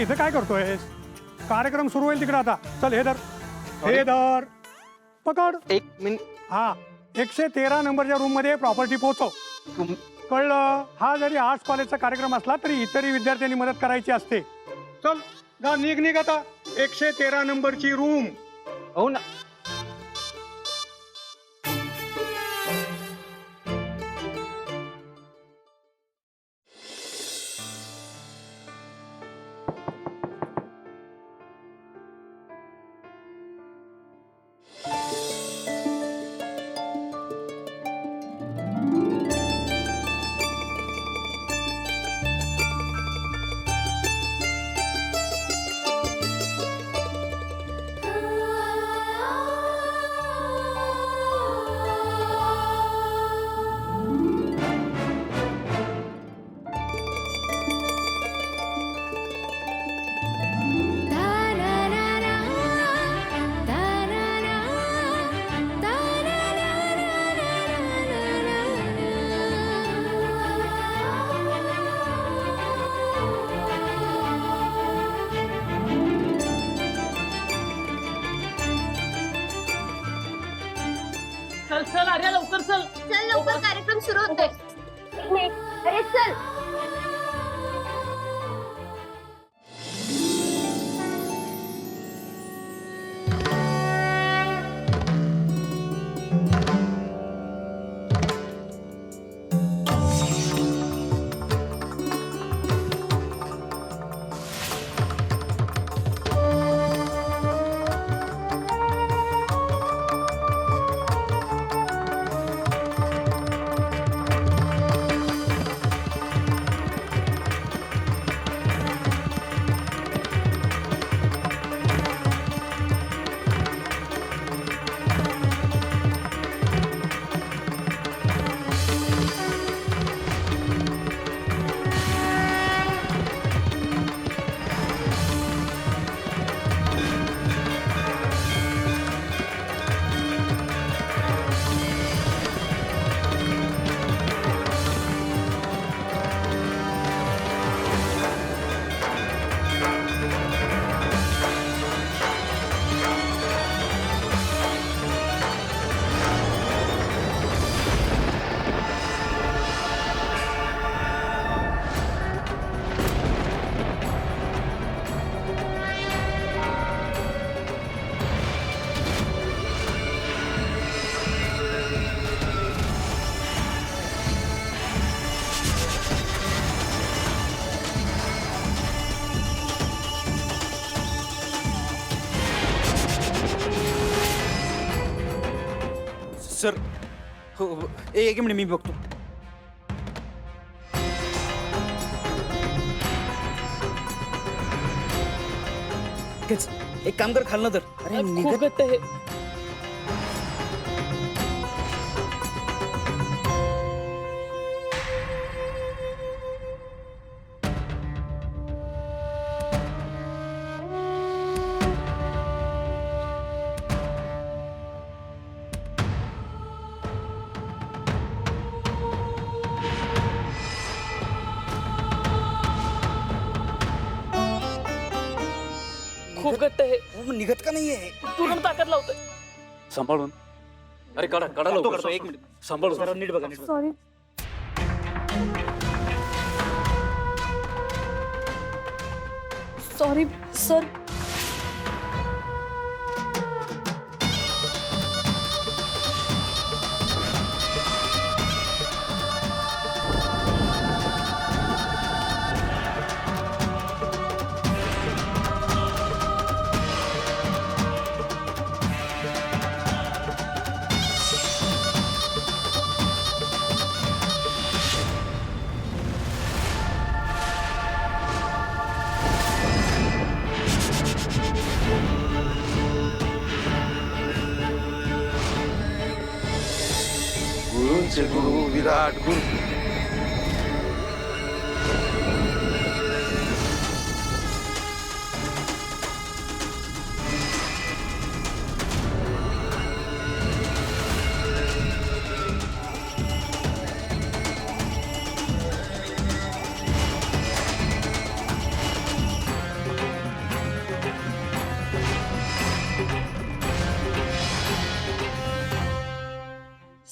इथं काय करतोय? कार्यक्रम सुरू होईल तिकडे आता. चल हे धर, हे धर, पकड. 1 मिनिट. हा, 113 नंबरच्या रूम मध्ये प्रॉपर्टी पोहोचव. कळलं? हा जरी आर्ट्स कॉलेजचा कार्यक्रम असला तरी इतरही विद्यार्थ्यांनी मदत करायची असते. चल जा, निघ आता. 113 नंबरची रूम. हो ना. चल चल आर्या लवकर चल. चल लवकर, कार्यक्रम सुरू होतोय. अरे चल. सर हो हो. एक मिनिट मी बघतो. एक काम कर, खाल ना तर. अरे खूप घट्ट आहे. खूप घट्ट आहे. निघत का नाहीये? पूर्ण ताकद लावतोय. सांभाळून. अरे काढा काढा लवकर. एक मिनिट सांभाळून. जरा नीट बघा, नीट बघा. सॉरी. Sorry sir. गुरुंचे गुरु विराट गुरु.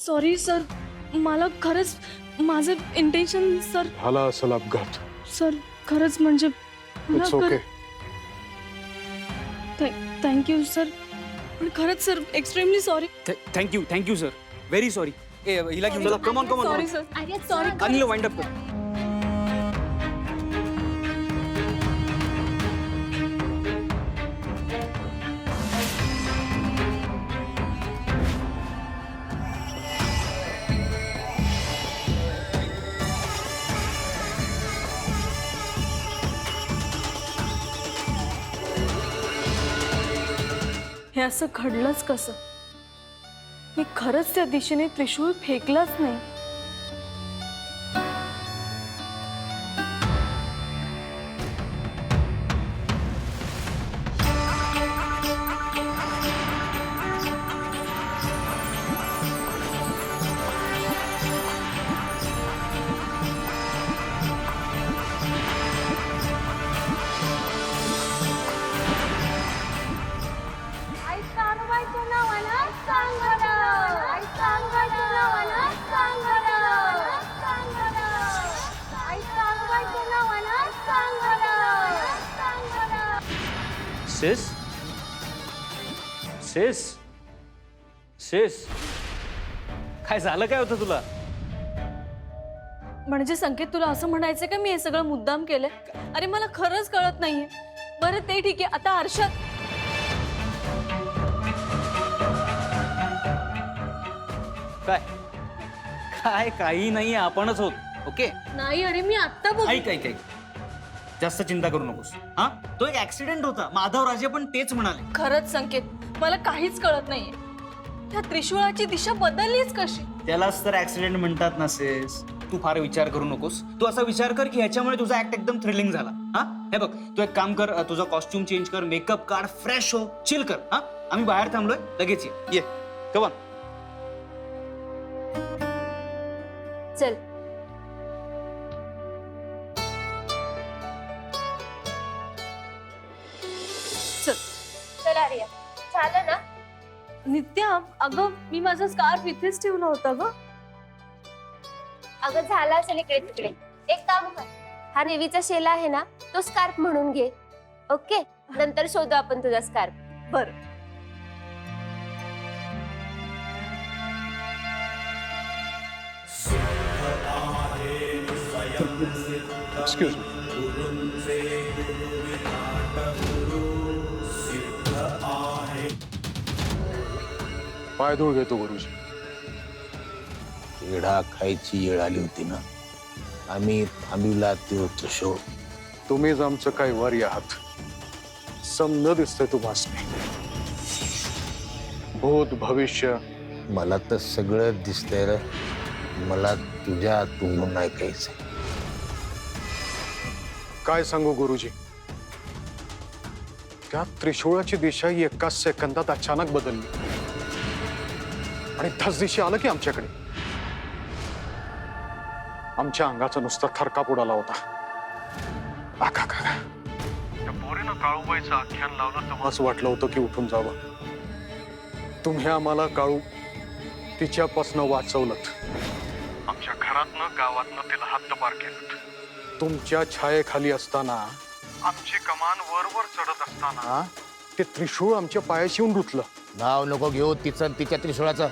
सॉरी सर, मला खरंच माझं इंटेन्शन सर. झाला असेल अपघात. सर खरंच म्हणजे इट्स ओके. थँक्यू सर, पण खरंच sir extremely sorry. Thank you sir, very sorry. ए हिला घेऊन चला. Come on come sorry on. Sir. अरे सॉरी. अनिल वाइंड अप कर. हे असं घडलंच कसं? मी खरंच त्या दिशेने त्रिशूळ फेकलाच नाही. शेष शेष शेष काय झालं काय होतं तुला? म्हणजे संकेत, तुला असं म्हणायचं का मी हे सगळं मुद्दाम केलंय? अरे मला खरंच कळत नाहीये. बरं ते ठीक आहे, आता अर्षद. काय काय काही नाही, आपणच होत. ओके नाही अरे मी आत्ता बघ. ऐक ऐक ऐक, जास्त चिंता करू नकोस. हा, तो एक ऍक्सिडेंट होता. माधव राजे पण तेच म्हणाले. खरंच संकेत, मला काहीच कळत नाहीये. त्या त्रिशूळाची दिशा बदललीच कशी? त्यालाच तर ऍक्सिडेंट म्हणतात नसेस. तू फार विचार करू नकोस. तू असा विचार कर की ह्याच्यामुळे तुझा ऍक्ट एकदम थ्रिलिंग झाला. हा, हे बघ, तू एक काम कर, तुझा कॉस्ट्युम चेंज कर, मेकअप काढ, फ्रेश हो, चिल कर. हा, आम्ही बाहेर थांबलोय, लगेच ये. Come on. चल. चल. चल आर्या, झालं ना? नित्या, अगं मी माझा स्कार्फ इथेच ठेवला होता ग. अगं झाला असेल इकडे तिकडे. एक काम कर, हा नेवीचा शेला आहे ना, तो स्कार्फ म्हणून घे. ओके, नंतर शोधू आपण तुझा स्कार्फ. बरं. Excuse me. पायधूळ घेतो गुरुजी. पेढा खायची वेळ आली होती ना, आम्ही थांबिवला तो त्रिशूळ. तुम्हीच आमचं काय वर आहात. समज दिसतंय तुम्हास. भूत भविष्य मला तर सगळं दिसतंय रे. मला तुझ्या तोंडून ऐकायचंय. काय सांगू गुरुजी, त्या त्रिशूळाची दिशा ही एकाच सेकंदात अचानक बदलली आणि त्याच दिशा आलं की आमच्याकडे. आमच्या अंगाचा नुसता थरकाप उडाला होता. आका का त्या पोरीनं काळूबाईचं आख्यान लावलं तेव्हा असं वाटलं होतं की उठून जावं. तुम्ही आम्हाला काळू तिच्यापासनं वाचवलं. आमच्या घरातनं गावातनं तिला हद्दपार केलं. तुमच्या छायेखाली असताना, आमची कमान वर चढत असताना ते त्रिशूळ आमच्या पायाशी येऊन रुतलं. नाव नको घेऊ तिचं, तिच्या त्रिशूळाचं.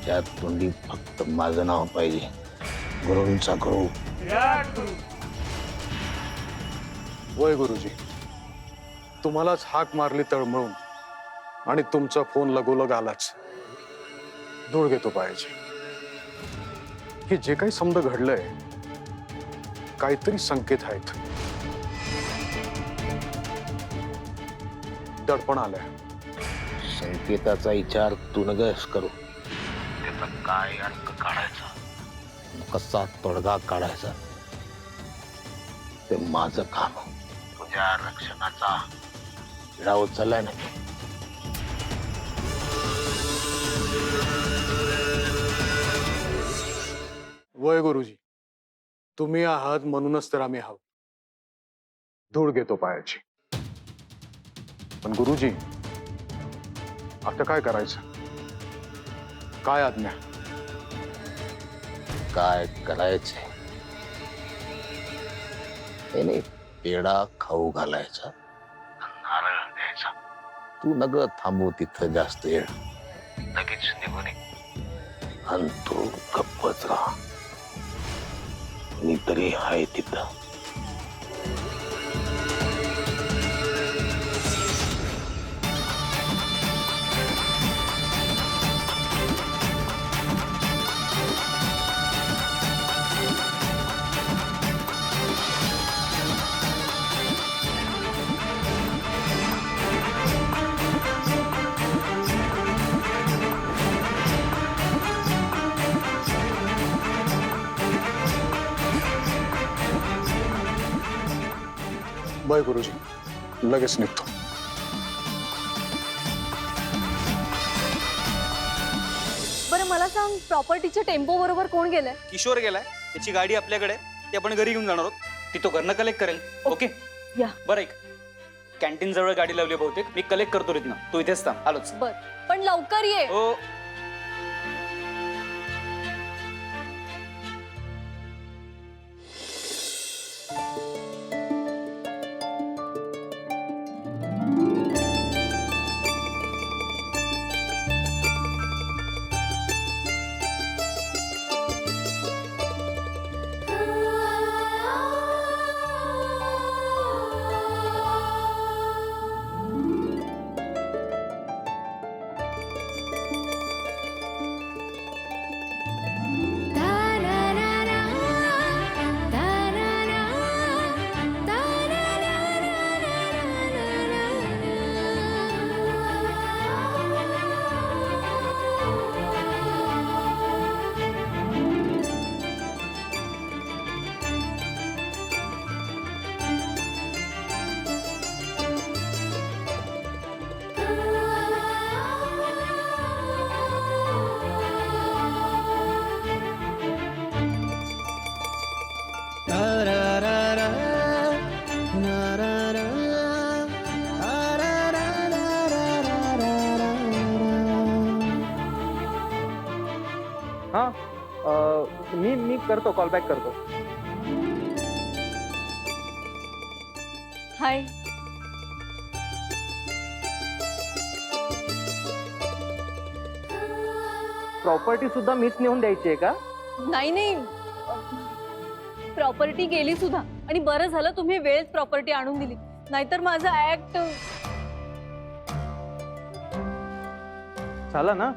त्या तोंडी फक्त माझं नाव पाहिजे. गुरूंचा गुरु. वय गुरुजी, तुम्हालाच हाक मारली तळमळून आणि तुमचा फोन लगोलग आलाच. धूळ घेतो पायाची. हे जे काही समज घडलंय, काहीतरी संकेत आहेत. दडपण आलंय. संकेताचा विचार तू नगस करू. त्याचा काय अर्थ काढायचा, कसा तोडगा काढायचा, ते माझं काम. तुझ्या रक्षणाचा विडा उचललाय ना. वय गुरुजी, तुम्ही आहात म्हणूनच तर आम्ही आहोत. धूळ घेतो पायाची. पण गुरुजी, आता काय करायचं? काय आज्ञा? काय करायचंय? हे नाही, पेढा खाऊ घालायचा, नारळ द्यायचा. तू नग थांबू तिथं जास्त वेळ, लगेच निघून ये. आणि तू गप्पच राहा, मी तरी आहे तिथं. बाय गुरुजी, लगेच निघतो. बरं मला सांग, प्रॉपर्टीच्या टेम्पो बरोबर कोण गेलंय? किशोर गेलाय, त्याची गाडी आपल्याकडे आहे. ती आपण घरी घेऊन जाणार आहोत. ती तो घरनं कलेक्ट करेल. ओके या. बरं, एक कॅन्टीन जवळ गाडी लावली आहे बहुतेक. मी कलेक्ट करतो तिथनं. तू इथेच थांब, आलोच. बर, पण लवकर ये. हो. मी करतो, कॉल बॅक करतो. हाय. प्रॉपर्टी सुद्धा मीच नेऊन द्यायची आहे का? नाही नाही, प्रॉपर्टी गेली सुद्धा. आणि बरं झालं तुम्ही वेळेत प्रॉपर्टी आणून दिली, नाहीतर माझं ऍक्ट. झालं ना?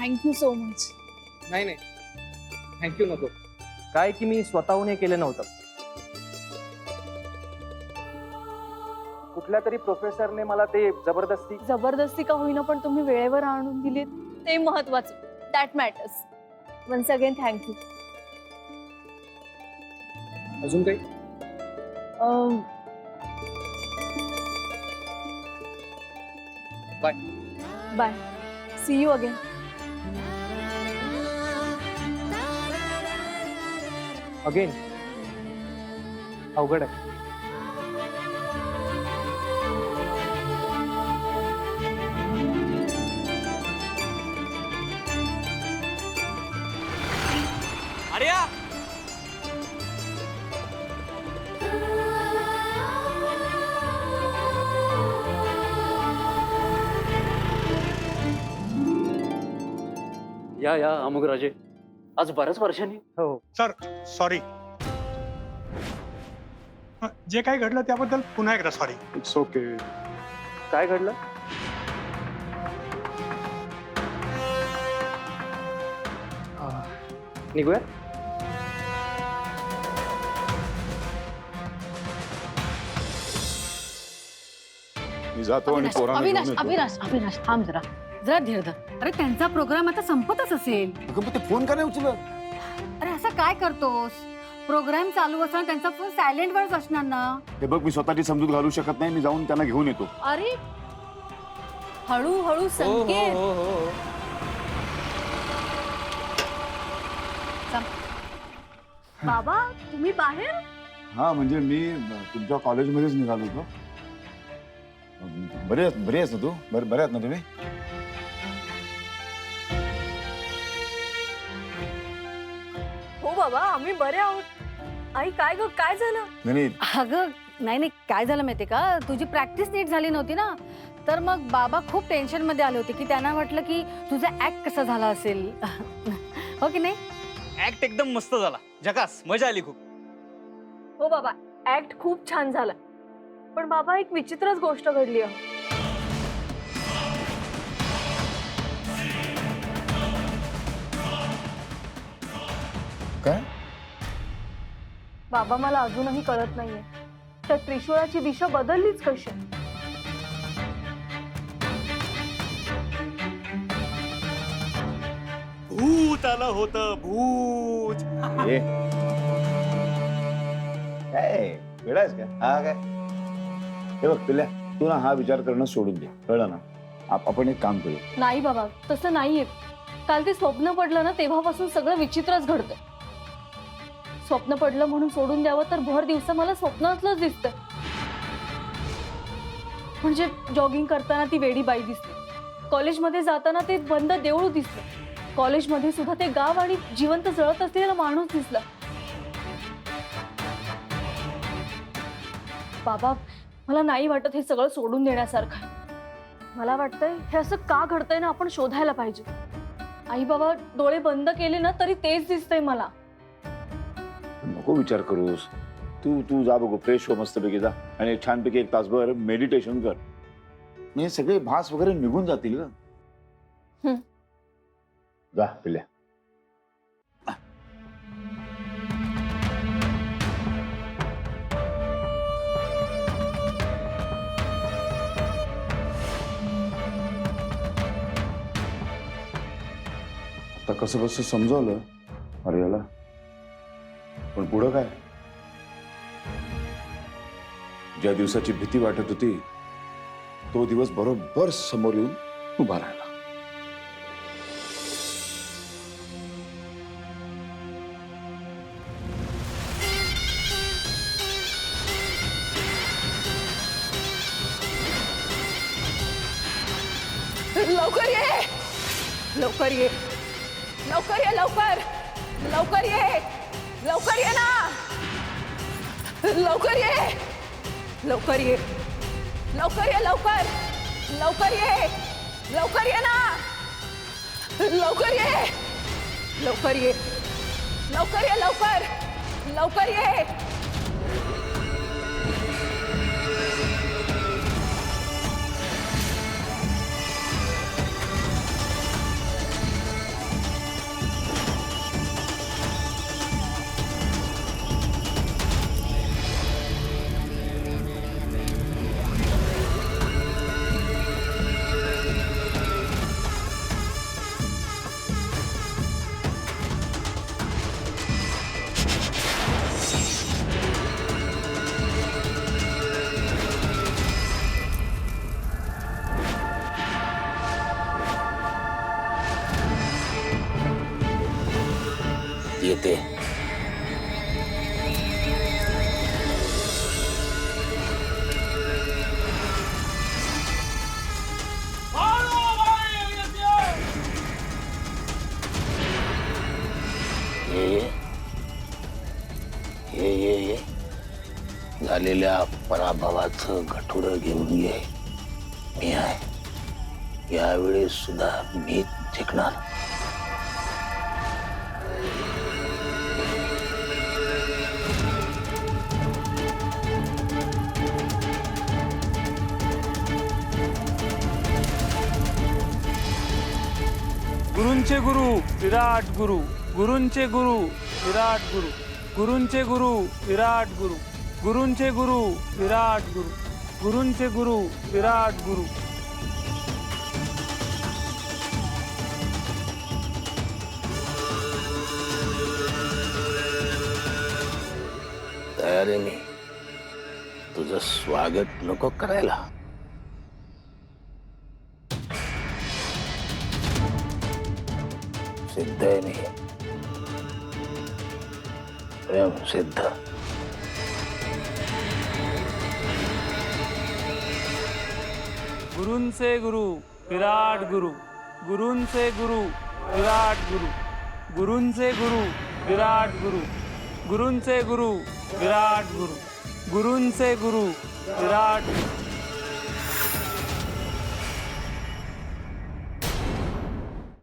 Thank you so much. नाही नाही, थँक्यू नको. काय की मी स्वतःहून हे केलं नव्हतं. कुठल्या तरी प्रोफेसरने मला ते जबरदस्ती का होईना, पण तुम्ही वेळेवर आणून दिली ते महत्वाचं. That matters. Once again thank you. अजून काही? Bye. Bye. See you again. Again अवघड आहे. आर्या, या अमुकराजे, आज बऱ्याच वर्षांनी. हो. सर सॉरी, जे काही घडलं त्याबद्दल पुन्हा एकदा सॉरी. It's okay. काय घडलं? निघूया. मी जातो आणि पोरांना घेऊन येतो. अविनाश थांब जरा जरा धीर धर. अरे त्यांचा प्रोग्राम आता संपतच असेल. अगं, ते फोन का नाही उचलत? अरे असं काय करतोस? प्रोग्राम चालू असताना त्यांचा फोन सायलेंट वरच असणार ना. हे बघ, मी स्वतःची समजूत घालू शकत नाही. मी जाऊन त्यांना घेऊन येतो. अरे हळूहळू संकेत. बाबा तुम्ही बाहेर? हा, म्हणजे मी तुमच्या कॉलेजमध्येच निघालो होतो. बरे आहेस ना तू? बरे आहात ना तुम्ही? हो बाबा आम्ही बरे आहोत. आई काय ग काय झालं? नाही अगं नाही नाही, काय झालं माहितीये का, तुझी प्रॅक्टिस नीट झाली नव्हती ना, तर मग बाबा खूप टेन्शन मध्ये आले होते की त्यांना वाटलं की तुझा ऍक्ट कसा झाला असेल. हो की नाही? ऍक्ट एकदम मस्त झाला, झकास, मजा आली खूप. हो बाबा ऍक्ट खूप छान झाला. पण बाबा एक विचित्रच गोष्ट घडली आहे. काय? बाबा मला अजूनही कळत नाहीये त्या त्रिशूळाची दिशा बदललीच कशी. भूत आलं होतं, भूत. काय वेळायस का? हा काय? हे बघ पिल्या, तू ना हा विचार करणं सोडून दे, कळलं ना? आपण एक काम करू. नाही बाबा तसं नाहीये. काल ते स्वप्न पडलं ना तेव्हापासून सगळं विचित्रच घडतंय. स्वप्न पडलं म्हणून सोडून द्यावं तर भर दिवसा मला स्वप्नातलंच दिसतंय. म्हणजे जॉगिंग करताना ती वेडी बाई दिसते, कॉलेजमध्ये जाताना ते बंद देऊळ दिसतं, कॉलेजमध्ये सुद्धा ते गाव आणि जिवंत जळत असलेला माणूस दिसला. बाबा मला नाही वाटत हे सगळं सोडून देण्यासारखं आहे. मला वाटतंय हे असं का घडतंय ना आपण शोधायला पाहिजे. आई बाबा डोळे बंद केले ना तरी तेच दिसतंय मला. नको विचार करूस. तू जा बघू, फ्रेश हो मस्तपैकी जा आणि छानपैकी एक तासभर मेडिटेशन कर. म्हणजे सगळे भास वगैरे निघून जातील ना. जा पिल्या. आता कसं कसं समजवलं अरे याला, पण पुढं काय? ज्या दिवसाची भीती वाटत होती तो दिवस बरोबर समोर येऊन उभा राहिला. लवकर ये, लवकर ये, लवकर ये, लवकर लवकर ये, लवकर ये ना, लवकर ये, लवकर ये, लवकर ये, लवकर लवकर ये, लवकर ये ना, लवकर ये, लवकर ये, लवकर ये, लवकर लवकर ये. येते. ये झालेल्या पराभवाचं गठुडं घेऊन ये. मी आहे, यावेळेस सुद्धा मी जिंकणार. गुरूंचे गुरु विराट गुरु, गुरूंचे गुरु विराट गुरु, गुरूंचे गुरु विराट गुरु, गुरूंचे गुरु विराट गुरु, गुरूंचे गुरु विराट गुरु. तयारीने तुझं स्वागत नको करायला. सिद्ध आहे मी, प्रेम सिद्ध. गुरूंचे गुरु विराट गुरु गुरूंचे गुरु विराट गुरु गुरूंचे गुरु विराट गुरु गुरूंचे गुरु विराट गुरु गुरूंचे गुरु विराट